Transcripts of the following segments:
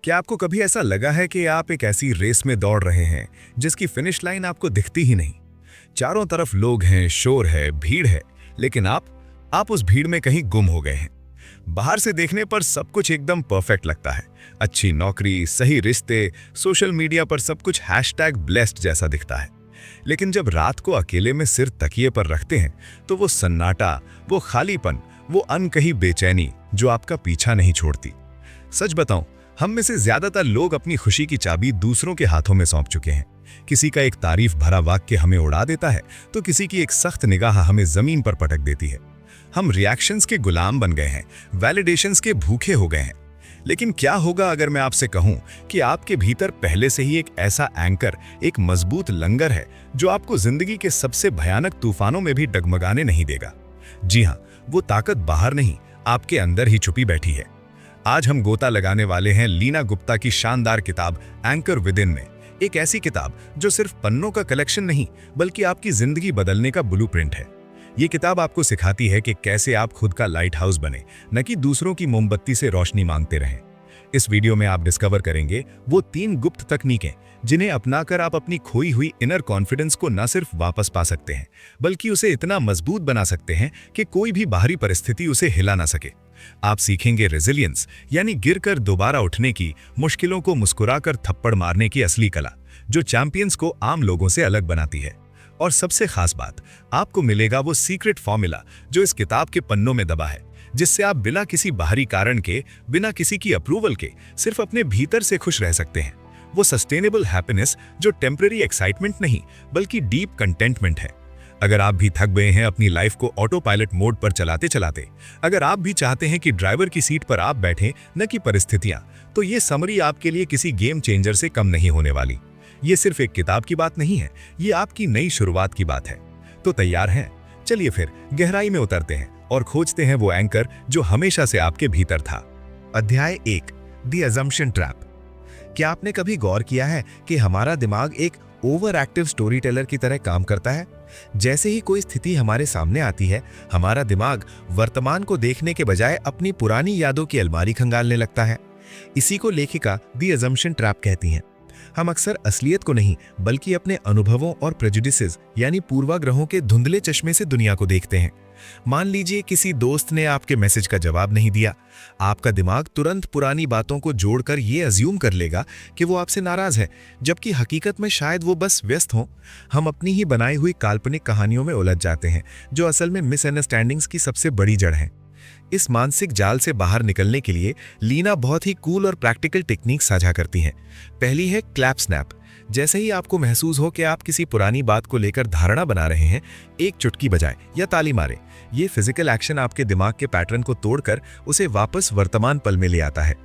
क्या आपको कभी ऐसा लगा है कि आप एक ऐसी रेस में दौड़ रहे हैं जिसकी फिनिश लाइन आपको दिखती ही नहीं? चारों तरफ लोग हैं, शोर है, भीड़ है, लेकिन आप उस भीड़ में कहीं गुम हो गए हैं। बाहर से देखने पर सब कुछ एकदम परफेक्ट लगता है। अच्छी नौकरी, सही रिश्ते, सोशल मीडिया पर सब कुछ #blessed जैसा दिखता है। लेकिन जब रात को अकेले में सिर तकिए पर रखते हैं तो वो सन्नाटा, वो खालीपन, वो अनकही बेचैनी जो आपका पीछा नहीं छोड़ती। सच बताऊं, हम में से ज्यादातर लोग अपनी खुशी की चाबी दूसरों के हाथों में सौंप चुके हैं। किसी का एक तारीफ भरा वाक्य हमें उड़ा देता है तो किसी की एक सख्त निगाह हमें जमीन पर पटक देती है। हम रिएक्शंस के गुलाम बन गए हैं, वैलिडेशंस के भूखे हो गए हैं। लेकिन क्या होगा अगर मैं आपसे कहूं कि आपके भीतर पहले से ही एक ऐसा एंकर, एक मजबूत लंगर है जो आपको जिंदगी के सबसे भयानक तूफानों में भी डगमगाने नहीं देगा? जी हां, वो ताकत बाहर नहीं, आपके अंदर ही छुपी बैठी है। आज हम गोता लगाने वाले हैं लीना गुप्ता की शानदार किताब एंकर विदिन में। एक ऐसी किताब जो सिर्फ पन्नों का कलेक्शन नहीं बल्कि आपकी जिंदगी बदलने का ब्लूप्रिंट है। ये किताब आपको सिखाती है कि कैसे आप खुद का लाइट हाउस बने, न कि दूसरों की मोमबत्ती से रोशनी मांगते रहें। इस वीडियो में आप डिस्कवर करेंगे वो 3 गुप्त तकनीकें जिन्हें अपनाकर आप अपनी खोई हुई इनर कॉन्फिडेंस को न सिर्फ वापस पा सकते हैं बल्कि उसे इतना मजबूत बना सकते हैं कि कोई भी बाहरी परिस्थिति उसे हिला ना सके। आप सीखेंगे रेजिलियंस, यानी गिरकर दोबारा उठने की, मुश्किलों को मुस्कुराकर थप्पड़ मारने की असली कला जो चैंपियंस को आम लोगों से अलग बनाती है। और सबसे खास बात, आपको मिलेगा वो सीक्रेट फॉर्मूला जो इस किताब के पन्नों में दबा है, जिससे आप बिना किसी बाहरी कारण के, बिना किसी की अप्रूवल के सिर्फ अपने भीतर से खुश रह सकते हैं। वो सस्टेनेबल हैप्पीनेस जो टेम्पररी एक्साइटमेंट नहीं बल्कि डीप कंटेंटमेंट है। अगर आप भी थक गए हैं अपनी लाइफ को ऑटो पायलट मोड पर चलाते चलाते, अगर आप भी चाहते हैं कि ड्राइवर की सीट पर आप बैठें न कि परिस्थितियां, तो ये समरी आपके लिए किसी गेम चेंजर से कम नहीं होने वाली। ये सिर्फ एक किताब की बात नहीं है, ये आपकी नई शुरुआत की बात है। तो तैयार हैं? चलिए फिर गहराई में उतरते हैं और खोजते हैं वो एंकर जो हमेशा से आपके भीतर था। अध्याय 1, द अजम्पशन ट्रैप। क्या आपने कभी गौर किया है कि हमारा दिमाग एक ओवर एक्टिव स्टोरी टेलर की तरह काम करता है? जैसे ही कोई स्थिति हमारे सामने आती है, हमारा दिमाग वर्तमान को देखने के बजाय अपनी पुरानी यादों की अलमारी खंगालने लगता है। इसी को लेखिका द अजम्पशन ट्रैप कहती हैं। हम अक्सर असलियत को नहीं बल्कि अपने अनुभवों और प्रेजुडिसेस यानी पूर्वाग्रहों के धुंधले चश्मे से दुनिया को देखते हैं। मान लीजिए किसी दोस्त ने आपके मैसेज का जवाब नहीं दिया, आपका दिमाग तुरंत पुरानी बातों को जोड़कर ये अज्यूम कर लेगा कि वो आपसे नाराज है, जबकि हकीकत में शायद वो बस व्यस्त हों। हम अपनी ही बनाई हुई काल्पनिक कहानियों में उलझ जाते हैं जो असल में मिसअंडरस्टैंडिंग्स की सबसे बड़ी जड़ है। इस मानसिक जाल से बाहर निकलने के लिए लीना बहुत ही कूल और प्रैक्टिकल टेक्निक साझा करती हैं। पहली है क्लैप स्नैप। जैसे ही आपको महसूस हो कि आप किसी पुरानी बात को लेकर धारणा बना रहे हैं, एक चुटकी बजाएं या ताली मारें। ये फिजिकल एक्शन आपके दिमाग के पैटर्न को तोड़कर उसे वापस वर्तमान पल में ले आता है।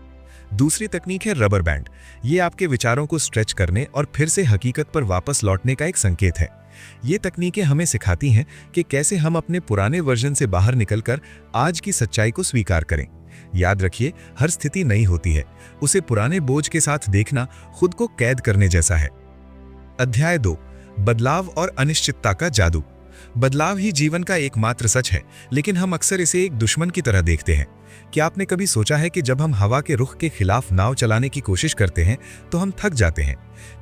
दूसरी तकनीक है रबर बैंड। ये आपके विचारों को स्ट्रेच करने और फिर से हकीकत पर वापस लौटने का एक संकेत है। ये तकनीकें हमें सिखाती हैं कि कैसे हम अपने पुराने वर्जन से बाहर निकलकर आज की सच्चाई को स्वीकार करें। याद रखिए, हर स्थिति नई होती है, उसे पुराने बोझ के साथ देखना खुद को कैद करने जैसा है। अध्याय 2, बदलाव और अनिश्चितता का जादू। बदलाव ही जीवन का एकमात्र सच है, लेकिन हम अक्सर इसे एक दुश्मन की तरह देखते हैं। क्या आपने कभी सोचा है कि जब हम हवा के रुख के खिलाफ नाव चलाने की कोशिश करते हैं तो हम थक जाते हैं?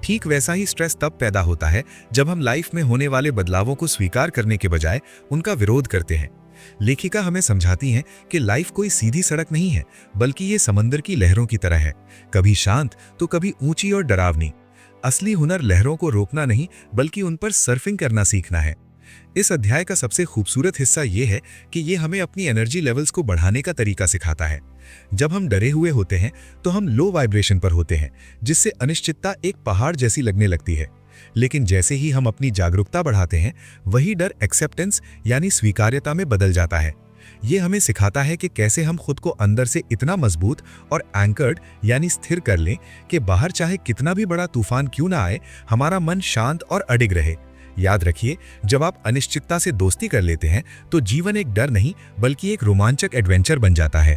ठीक वैसा ही स्ट्रेस तब पैदा होता है जब हम लाइफ में होने वाले बदलावों को स्वीकार करने के बजाय उनका विरोध करते हैं। लेखिका हमें समझाती हैं कि लाइफ कोई सीधी सड़क नहीं है, बल्कि ये समंदर की लहरों की तरह है, कभी शांत तो कभी ऊंची और डरावनी। असली हुनर लहरों को रोकना नहीं बल्कि उन पर सर्फिंग करना सीखना है। इस अध्याय का सबसे खूबसूरत हिस्सा ये है कि ये हमें अपनी एनर्जी लेवल्स को बढ़ाने का तरीका सिखाता है। जब हम डरे हुए होते हैं तो हम लो वाइब्रेशन पर होते हैं, जिससे अनिश्चितता एक पहाड़ जैसी लगने लगती है। लेकिन जैसे ही हम अपनी जागरूकता बढ़ाते हैं, वही डर एक्सेप्टेंस यानी स्वीकार्यता में बदल जाता है। ये हमें सिखाता है कि कैसे हम खुद को अंदर से इतना मजबूत और एंकर्ड यानी स्थिर कर लें कि बाहर चाहे कितना भी बड़ा तूफान क्यों ना आए, हमारा मन शांत और अडिग रहे। याद रखिए, जब आप अनिश्चितता से दोस्ती कर लेते हैं तो जीवन एक डर नहीं बल्कि एक रोमांचक एडवेंचर बन जाता है।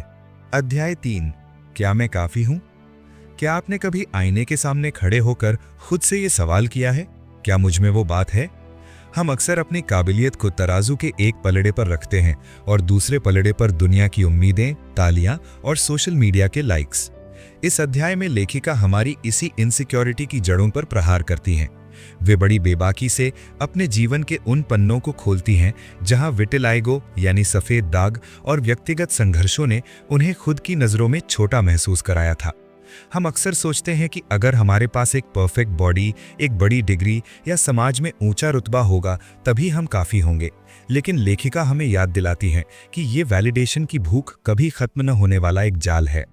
अध्याय 3, क्या मैं काफी हूं? क्या आपने कभी आईने के सामने खड़े होकर खुद से ये सवाल किया है, क्या मुझ में वो बात है? हम अक्सर अपनी काबिलियत को तराजू के एक पलड़े पर रखते हैं और दूसरे पलड़े पर दुनिया की उम्मीदें, तालियां और सोशल मीडिया के लाइक्स। इस अध्याय में लेखिका हमारी इसी इनसिक्योरिटी की जड़ों पर प्रहार करती हैं। वे बड़ी बेबाकी से अपने जीवन के उन पन्नों को खोलती हैं जहां विटिलाइगो यानी सफेद दाग और व्यक्तिगत संघर्षों ने उन्हें खुद की नजरों में छोटा महसूस कराया था। हम अक्सर सोचते हैं कि अगर हमारे पास एक परफेक्ट बॉडी, एक बड़ी डिग्री या समाज में ऊंचा रुतबा होगा तभी हम काफी होंगे। लेकिन लेखिका हमें याद दिलाती हैं कि ये वैलिडेशन की भूख कभी खत्म न होने वाला एक जाल है।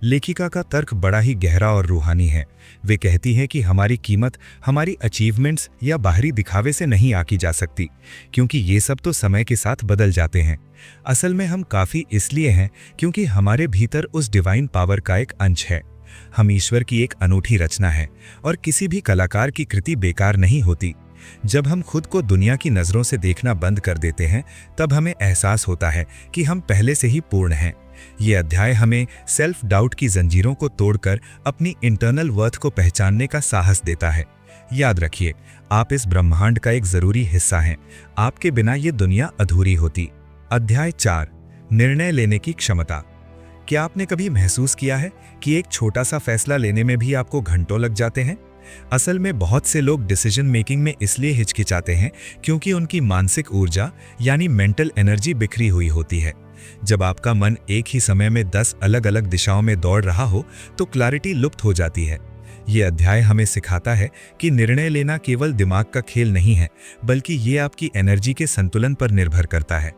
लेखिका का तर्क बड़ा ही गहरा और रूहानी है। वे कहती हैं कि हमारी कीमत हमारी अचीवमेंट्स या बाहरी दिखावे से नहीं आंकी जा सकती, क्योंकि ये सब तो समय के साथ बदल जाते हैं। असल में हम काफ़ी इसलिए हैं क्योंकि हमारे भीतर उस डिवाइन पावर का एक अंश है। हम ईश्वर की एक अनूठी रचना है और किसी भी कलाकार की कृति बेकार नहीं होती। जब हम खुद को दुनिया की नज़रों से देखना बंद कर देते हैं तब हमें एहसास होता है कि हम पहले से ही पूर्ण हैं। ये अध्याय हमें सेल्फ डाउट की जंजीरों को तोड़कर अपनी इंटरनल वर्थ को पहचानने का साहस देता है। याद रखिए, आप इस ब्रह्मांड का एक जरूरी हिस्सा हैं। आपके बिना ये दुनिया अधूरी होती। अध्याय 4, निर्णय लेने की क्षमता। क्या आपने कभी महसूस किया है कि एक छोटा सा फैसला लेने में भी आपको घंटों लग जाते हैं? असल में बहुत से लोग डिसीजन मेकिंग में इसलिए हिचकिचाते हैं क्योंकि उनकी मानसिक ऊर्जा यानी मेंटल एनर्जी बिखरी हुई होती है। जब आपका मन एक ही समय में 10 अलग अलग दिशाओं में दौड़ रहा हो तो क्लैरिटी लुप्त हो जाती है। ये अध्याय हमें सिखाता है कि निर्णय लेना केवल दिमाग का खेल नहीं है, बल्कि ये आपकी एनर्जी के संतुलन पर निर्भर करता है।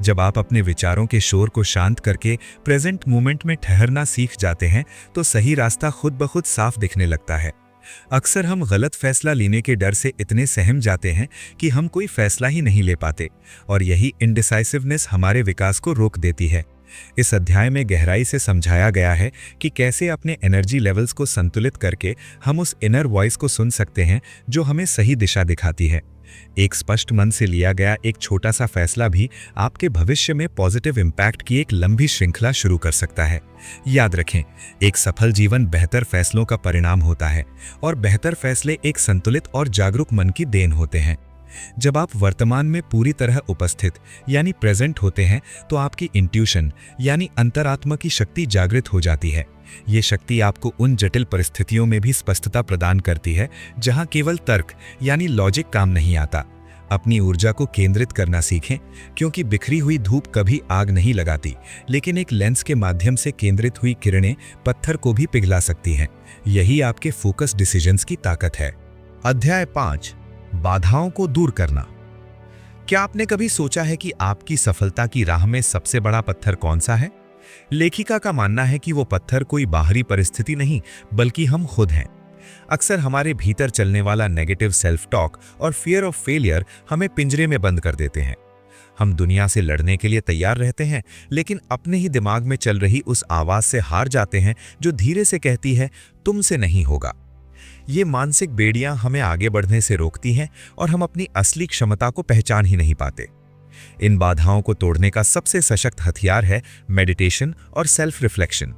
जब आप अपने विचारों के शोर को शांत करके प्रेजेंट मोमेंट में ठहरना सीख जाते हैं तो सही रास्ता खुद ब खुद साफ दिखने लगता है। अक्सर हम गलत फैसला लेने के डर से इतने सहम जाते हैं कि हम कोई फैसला ही नहीं ले पाते, और यही इनडिसाइसिवनेस हमारे विकास को रोक देती है। इस अध्याय में गहराई से समझाया गया है कि कैसे अपने एनर्जी लेवल्स को संतुलित करके हम उस इनर वॉइस को सुन सकते हैं जो हमें सही दिशा दिखाती है। एक स्पष्ट मन से लिया गया एक छोटा सा फैसला भी आपके भविष्य में पॉजिटिव इम्पैक्ट की एक लंबी श्रृंखला शुरू कर सकता है। याद रखें, एक सफल जीवन बेहतर फैसलों का परिणाम होता है और बेहतर फैसले एक संतुलित और जागरूक मन की देन होते हैं। जब आप वर्तमान में पूरी तरह उपस्थित यानी प्रेजेंट होते हैं तो आपकी इंट्यूशन यानी अंतरात्मा की शक्ति जागृत हो जाती है। ये शक्ति आपको उन जटिल परिस्थितियों में भी स्पष्टता प्रदान करती है जहां केवल तर्क यानी लॉजिक काम नहीं आता। अपनी ऊर्जा को केंद्रित करना सीखें, क्योंकि बिखरी हुई धूप कभी आग नहीं लगाती, लेकिन एक लेंस के माध्यम से केंद्रित हुई किरणें पत्थर को भी पिघला सकती हैं। यही आपके फोकस डिसीजंस की ताकत है। अध्याय 5, बाधाओं को दूर करना। क्या आपने कभी सोचा है कि आपकी सफलता की राह में सबसे बड़ा पत्थर कौन सा है? लेखिका का मानना है कि वो पत्थर कोई बाहरी परिस्थिति नहीं, बल्कि हम खुद हैं। अक्सर हमारे भीतर चलने वाला नेगेटिव सेल्फ टॉक और फियर ऑफ फेलियर हमें पिंजरे में बंद कर देते हैं। हम दुनिया से लड़ने के लिए तैयार रहते हैं, लेकिन अपने ही दिमाग में चल रही उस आवाज से हार जाते हैं जो धीरे से कहती है, तुमसे नहीं होगा। ये मानसिक बेड़ियां हमें आगे बढ़ने से रोकती हैं और हम अपनी असली क्षमता को पहचान ही नहीं पाते। इन बाधाओं को तोड़ने का सबसे सशक्त हथियार है मेडिटेशन और सेल्फ रिफ्लेक्शन।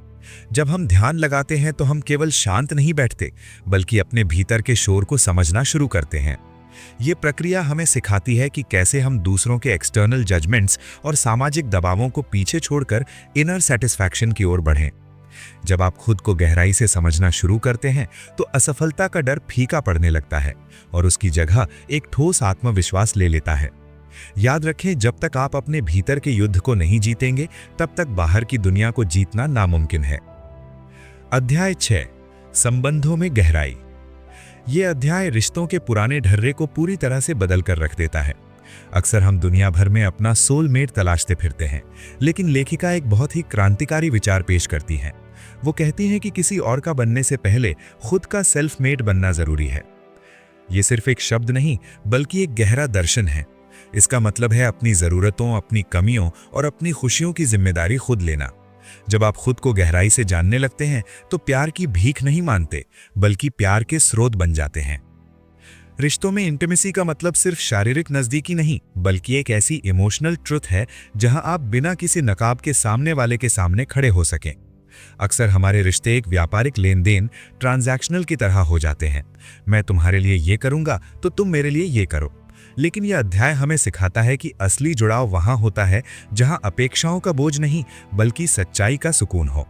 जब हम ध्यान लगाते हैं तो हम केवल शांत नहीं बैठते, बल्कि अपने भीतर के शोर को समझना शुरू करते हैं। ये प्रक्रिया हमें सिखाती है कि कैसे हम दूसरों के एक्सटर्नल जजमेंट्स और सामाजिक दबावों को पीछे छोड़कर इनर सेटिस्फैक्शन की ओर बढ़ें। जब आप खुद को गहराई से समझना शुरू करते हैं तो असफलता का डर फीका पड़ने लगता है और उसकी जगह एक ठोस आत्मविश्वास ले लेता है। याद रखें, जब तक आप अपने भीतर के युद्ध को नहीं जीतेंगे तब तक बाहर की दुनिया को जीतना नामुमकिन है। अध्याय 6, संबंधों में गहराई। ये अध्याय रिश्तों के पुराने ढर्रे को पूरी तरह से बदल कर रख देता है। अक्सर हम दुनिया भर में अपना सोलमेट तलाशते फिरते हैं, लेकिन लेखिका एक बहुत ही क्रांतिकारी विचार पेश करती हैं। वो कहती हैं कि किसी और का बनने से पहले खुद का सेल्फ मेड बनना जरूरी है। ये सिर्फ एक शब्द नहीं, बल्कि एक गहरा दर्शन है। इसका मतलब है अपनी ज़रूरतों, अपनी कमियों और अपनी खुशियों की जिम्मेदारी खुद लेना। जब आप खुद को गहराई से जानने लगते हैं तो प्यार की भीख नहीं मानते, बल्कि प्यार के स्रोत बन जाते हैं। रिश्तों में इंटीमेसी का मतलब सिर्फ शारीरिक नज़दीकी नहीं, बल्कि एक ऐसी इमोशनल ट्रुथ है जहां आप बिना किसी नकाब के सामने वाले के सामने खड़े हो सकें। अक्सर हमारे रिश्ते एक व्यापारिक लेन देन, ट्रांजैक्शनल की तरह हो जाते हैं। मैं तुम्हारे लिए ये करूंगा तो तुम मेरे लिए ये करो। लेकिन यह अध्याय हमें सिखाता है कि असली जुड़ाव वहां होता है जहां अपेक्षाओं का बोझ नहीं, बल्कि सच्चाई का सुकून हो।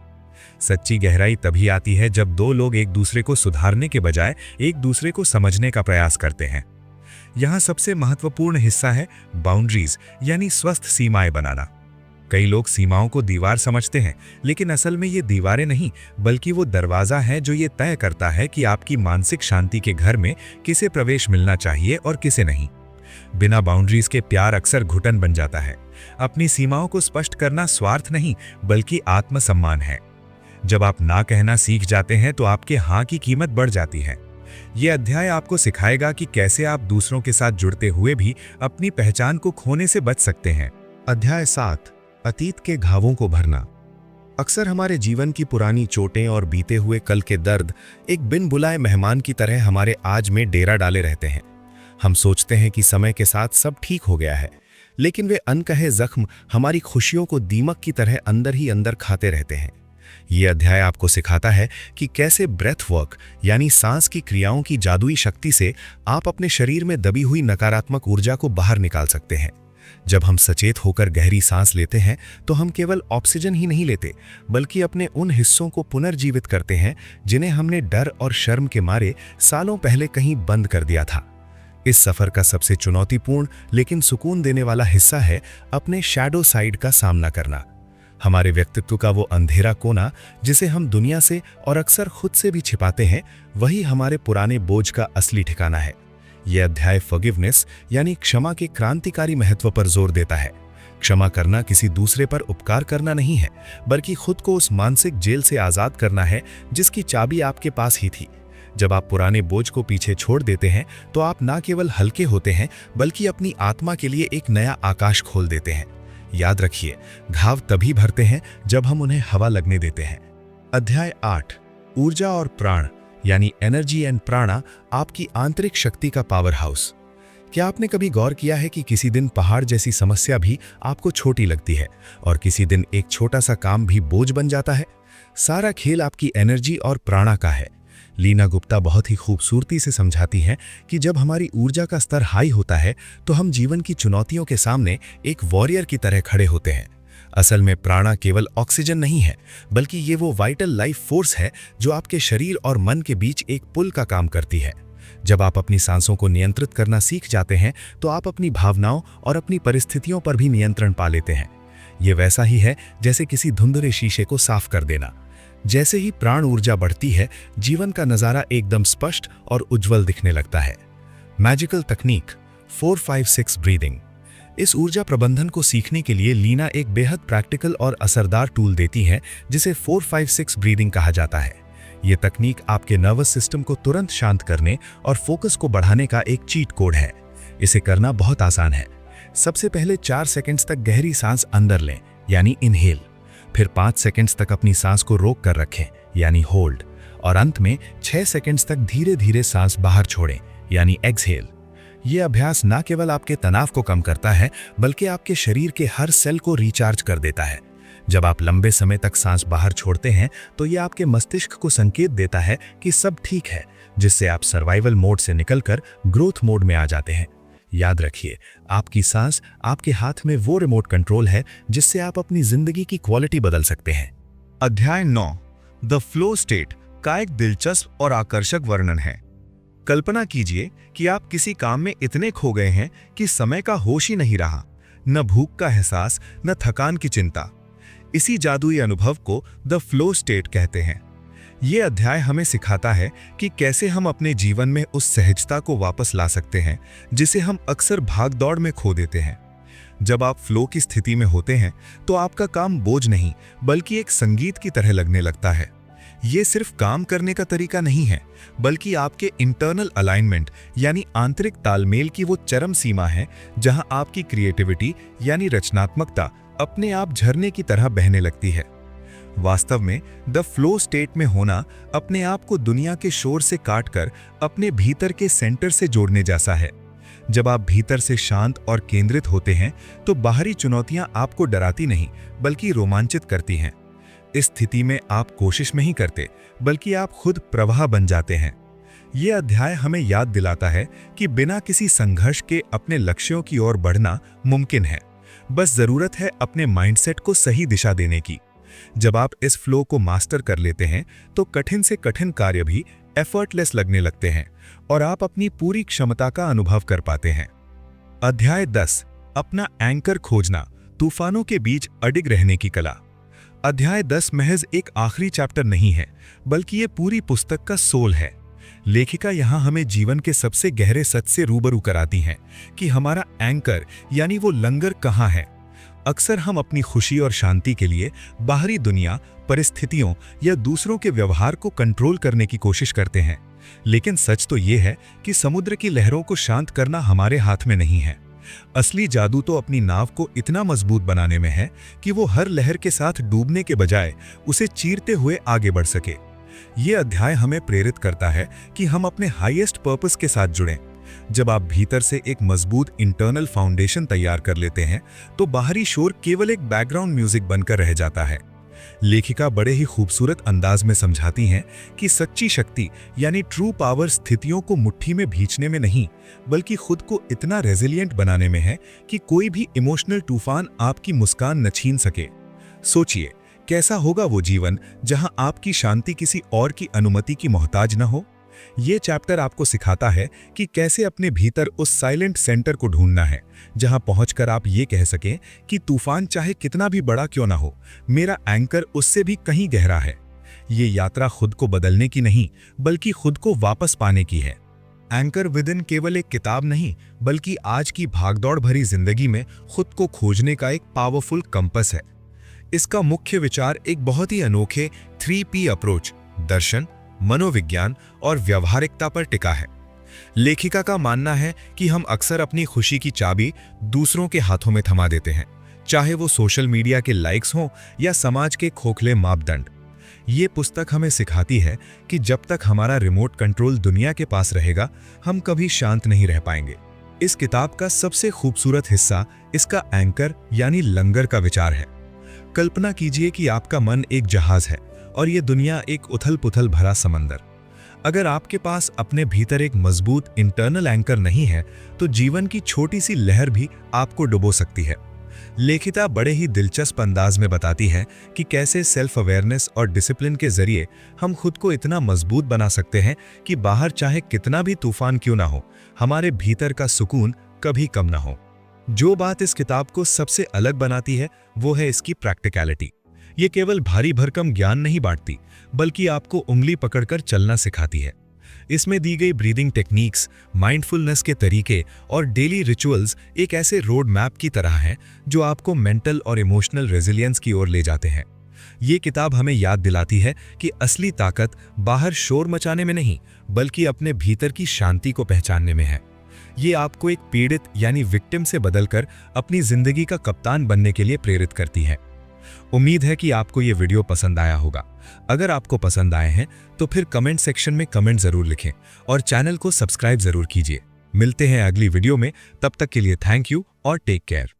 सच्ची गहराई तभी आती है जब दो लोग एक दूसरे को सुधारने के बजाय एक दूसरे को समझने का प्रयास करते हैं। यहाँ सबसे महत्वपूर्ण हिस्सा है बाउंड्रीज, यानी स्वस्थ सीमाएं बनाना। कई लोग सीमाओं को दीवार समझते हैं, लेकिन असल में ये दीवारें नहीं, बल्कि वो दरवाजा है जो ये तय करता है कि आपकी मानसिक शांति के घर में किसे प्रवेश मिलना चाहिए और किसे नहीं। बिना बाउंड्रीज के प्यार अक्सर घुटन बन जाता है। अपनी सीमाओं को स्पष्ट करना स्वार्थ नहीं, बल्कि आत्मसम्मान है। जब आप ना कहना सीख जाते हैं तो आपके हाँ की कीमत बढ़ जाती है। यह अध्याय आपको सिखाएगा कि कैसे आप दूसरों के साथ जुड़ते हुए भी अपनी पहचान को खोने से बच सकते हैं। अध्याय 7, अतीत के घावों को भरना। अक्सर हमारे जीवन की पुरानी चोटें और बीते हुए कल के दर्द एक बिन बुलाए मेहमान की तरह हमारे आज में डेरा डाले रहते हैं। हम सोचते हैं कि समय के साथ सब ठीक हो गया है, लेकिन वे अनकहे जख्म हमारी खुशियों को दीमक की तरह अंदर ही अंदर खाते रहते हैं। ये अध्याय आपको सिखाता है कि कैसे ब्रेथ वर्क यानी सांस की क्रियाओं की जादुई शक्ति से आप अपने शरीर में दबी हुई नकारात्मक ऊर्जा को बाहर निकाल सकते हैं। जब हम सचेत होकर गहरी सांस लेते हैं तो हम केवल ऑक्सीजन ही नहीं लेते, बल्कि अपने उन हिस्सों को पुनर्जीवित करते हैं जिन्हें हमने डर और शर्म के मारे सालों पहले कहीं बंद कर दिया था। इस सफर का सबसे चुनौतीपूर्ण लेकिन सुकून देने वाला हिस्सा है अपने शैडो साइड का सामना करना। हमारे व्यक्तित्व का वो अंधेरा कोना जिसे हम दुनिया से और अक्सर खुद से भी छिपाते हैं, वही हमारे पुराने बोझ का असली ठिकाना है। यह अध्याय फॉरगिवनेस यानी क्षमा के क्रांतिकारी महत्व पर जोर देता है। क्षमा करना किसी दूसरे पर उपकार करना नहीं है, बल्कि खुद को उस मानसिक जेल से आजाद करना है जिसकी चाबी आपके पास ही थी। जब आप पुराने बोझ को पीछे छोड़ देते हैं तो आप न केवल हल्के होते हैं, बल्कि अपनी आत्मा के लिए एक नया आकाश खोल देते हैं। याद रखिए, घाव तभी भरते हैं जब हम उन्हें हवा लगने देते हैं। अध्याय 8, ऊर्जा और प्राण यानी एनर्जी एंड प्राणा, आपकी आंतरिक शक्ति का पावर हाउस। क्या आपने कभी गौर किया है कि किसी दिन पहाड़ जैसी समस्या भी आपको छोटी लगती है और किसी दिन एक छोटा सा काम भी बोझ बन जाता है? सारा खेल आपकी एनर्जी और प्राणा का है। लीना गुप्ता बहुत ही खूबसूरती से समझाती हैं कि जब हमारी ऊर्जा का स्तर हाई होता है तो हम जीवन की चुनौतियों के सामने एक वॉरियर की तरह खड़े होते हैं। असल में प्राणा केवल ऑक्सीजन नहीं है, बल्कि ये वो वाइटल लाइफ फोर्स है जो आपके शरीर और मन के बीच एक पुल का काम करती है। जब आप अपनी सांसों को नियंत्रित करना सीख जाते हैं तो आप अपनी भावनाओं और अपनी परिस्थितियों पर भी नियंत्रण पा लेते हैं। ये वैसा ही है जैसे किसी धुंधले शीशे को साफ कर देना। जैसे ही प्राण ऊर्जा बढ़ती है, जीवन का नजारा एकदम स्पष्ट और उज्जवल दिखने लगता है। मैजिकल तकनीक 4-5-6 ब्रीदिंग। इस ऊर्जा प्रबंधन को सीखने के लिए लीना एक बेहद प्रैक्टिकल और असरदार टूल देती है जिसे 4-5-6 ब्रीदिंग कहा जाता है। ये तकनीक आपके नर्वस सिस्टम को तुरंत शांत करने और फोकस को बढ़ाने का एक चीट कोड है। इसे करना बहुत आसान है। सबसे पहले 4 सेकंड्स तक गहरी सांस अंदर लें, यानी इनहेल। फिर 5 सेकंड्स तक अपनी सांस को रोक कर रखें, यानी होल्ड। और अंत में 6 सेकंड्स तक धीरे धीरे सांस बाहर छोड़ें, यानी एक्सहेल। यह अभ्यास न केवल आपके तनाव को कम करता है, बल्कि आपके शरीर के हर सेल को रिचार्ज कर देता है। जब आप लंबे समय तक सांस बाहर छोड़ते हैं तो यह आपके मस्तिष्क को संकेत देता है कि सब ठीक है, जिससे आप सर्वाइवल मोड से निकलकर ग्रोथ मोड में आ जाते हैं। याद रखिए, आपकी सांस आपके हाथ में वो रिमोट कंट्रोल है जिससे आप अपनी जिंदगी की क्वालिटी बदल सकते हैं। अध्याय 9, द फ्लो स्टेट का एक दिलचस्प और आकर्षक वर्णन है। कल्पना कीजिए कि आप किसी काम में इतने खो गए हैं कि समय का होश ही नहीं रहा, न भूख का एहसास, न थकान की चिंता। इसी जादुई अनुभव को द फ्लो स्टेट कहते हैं। ये अध्याय हमें सिखाता है कि कैसे हम अपने जीवन में उस सहजता को वापस ला सकते हैं जिसे हम अक्सर भागदौड़ में खो देते हैं। जब आप फ्लो की स्थिति में होते हैं तो आपका काम बोझ नहीं, बल्कि एक संगीत की तरह लगने लगता है। ये सिर्फ काम करने का तरीका नहीं है, बल्कि आपके इंटरनल अलाइनमेंट यानी आंतरिक तालमेल की वो चरम सीमा है जहां आपकी क्रिएटिविटी यानी रचनात्मकता अपने आप झरने की तरह बहने लगती है। वास्तव में द फ्लो स्टेट में होना अपने आप को दुनिया के शोर से काटकर अपने भीतर के सेंटर से जोड़ने जैसा है। जब आप भीतर से शांत और केंद्रित होते हैं तो बाहरी चुनौतियां आपको डराती नहीं, बल्कि रोमांचित करती हैं। इस स्थिति में आप कोशिश नहीं करते, बल्कि आप खुद प्रवाह बन जाते हैं। यह अध्याय हमें याद दिलाता है कि बिना किसी संघर्ष के अपने लक्ष्यों की ओर बढ़ना मुमकिन है। बस जरूरत है अपने माइंडसेट को सही दिशा देने की। जब आप इस फ्लो को मास्टर कर लेते हैं तो कठिन से कठिन कार्य भी एफर्टलेस लगने लगते हैं और आप अपनी पूरी क्षमता का अनुभव कर पाते हैं। अध्याय 10, अपना एंकर खोजना, तूफानों के बीच अडिग रहने की कला। अध्याय 10 महज एक आखिरी चैप्टर नहीं है, बल्कि ये पूरी पुस्तक का सोल है। लेखिका यहाँ हमें जीवन के सबसे गहरे सच से रूबरू कराती हैं कि हमारा एंकर यानी वो लंगर कहाँ है। अक्सर हम अपनी खुशी और शांति के लिए बाहरी दुनिया, परिस्थितियों या दूसरों के व्यवहार को कंट्रोल करने की कोशिश करते हैं, लेकिन सच तो ये है कि समुद्र की लहरों को शांत करना हमारे हाथ में नहीं है। असली जादू तो अपनी नाव को इतना मजबूत बनाने में है कि वो हर लहर के साथ डूबने के बजाय उसे चीरते हुए आगे बढ़ सके। ये अध्याय हमें प्रेरित करता है कि हम अपने हाईएस्ट पर्पस के साथ जुड़ें। जब आप भीतर से एक मजबूत इंटरनल फाउंडेशन तैयार कर लेते हैं तो बाहरी शोर केवल एक बैकग्राउंड म्यूजिक बनकर रह जाता है। लेखिका बड़े ही खूबसूरत अंदाज में समझाती हैं कि सच्ची शक्ति यानी ट्रू पावर स्थितियों को मुट्ठी में भींचने में नहीं, बल्कि खुद को इतना रेजिलिएंट बनाने में है कि कोई भी इमोशनल तूफान आपकी मुस्कान न छीन सके। सोचिए, कैसा होगा वो जीवन जहां आपकी शांति किसी और की अनुमति की मोहताज न हो। ये चैप्टर आपको सिखाता है कि कैसे अपने भीतर उस साइलेंट सेंटर को ढूंढना है, जहां पहुंचकर आप ये कह सकें कि तूफान चाहे कितना भी बड़ा क्यों ना हो, मेरा एंकर उससे भी कहीं गहरा है। ये यात्रा खुद को बदलने की नहीं, बल्कि खुद को वापस पाने की है। एंकर विदिन केवल एक किताब नहीं, बल्कि आज की भागदौड़ भरी जिंदगी में खुद को खोजने का एक पावरफुल कंपस है। इसका मुख्य विचार एक बहुत ही अनोखे 3P अप्रोच, दर्शन, मनोविज्ञान और व्यावहारिकता पर टिका है। लेखिका का मानना है कि हम अक्सर अपनी खुशी की चाबी दूसरों के हाथों में थमा देते हैं, चाहे वो सोशल मीडिया के लाइक्स हों या समाज के खोखले मापदंड। ये पुस्तक हमें सिखाती है कि जब तक हमारा रिमोट कंट्रोल दुनिया के पास रहेगा, हम कभी शांत नहीं रह पाएंगे। इस किताब का सबसे खूबसूरत हिस्सा इसका एंकर यानी लंगर का विचार है। कल्पना कीजिए कि आपका मन एक जहाज है और ये दुनिया एक उथल-पुथल भरा समंदर। अगर आपके पास अपने भीतर एक मजबूत इंटरनल एंकर नहीं है, तो जीवन की छोटी सी लहर भी आपको डुबो सकती है। लेखिका बड़े ही दिलचस्प अंदाज में बताती है कि कैसे सेल्फ अवेयरनेस और डिसिप्लिन के जरिए हम खुद को इतना मजबूत बना सकते हैं कि बाहर चाहे कितना भी तूफान क्यों ना हो, हमारे भीतर का सुकून कभी कम ना हो। जो बात इस किताब को सबसे अलग बनाती है वो है इसकी प्रैक्टिकलिटी। ये केवल भारी भरकम ज्ञान नहीं बांटती, बल्कि आपको उंगली पकड़कर चलना सिखाती है। इसमें दी गई ब्रीदिंग टेक्निक्स, माइंडफुलनेस के तरीके और डेली रिचुअल्स एक ऐसे रोड मैप की तरह हैं जो आपको मेंटल और इमोशनल रेजिलियंस की ओर ले जाते हैं। ये किताब हमें याद दिलाती है कि असली ताकत बाहर शोर मचाने में नहीं, बल्कि अपने भीतर की शांति को पहचानने में है। ये आपको एक पीड़ित यानी विक्टिम से बदलकर अपनी जिंदगी का कप्तान बनने के लिए प्रेरित करती है। उम्मीद है कि आपको ये वीडियो पसंद आया होगा। अगर आपको पसंद आए हैं तो फिर कमेंट सेक्शन में कमेंट जरूर लिखें और चैनल को सब्सक्राइब जरूर कीजिए। मिलते हैं अगली वीडियो में, तब तक के लिए थैंक यू और टेक केयर।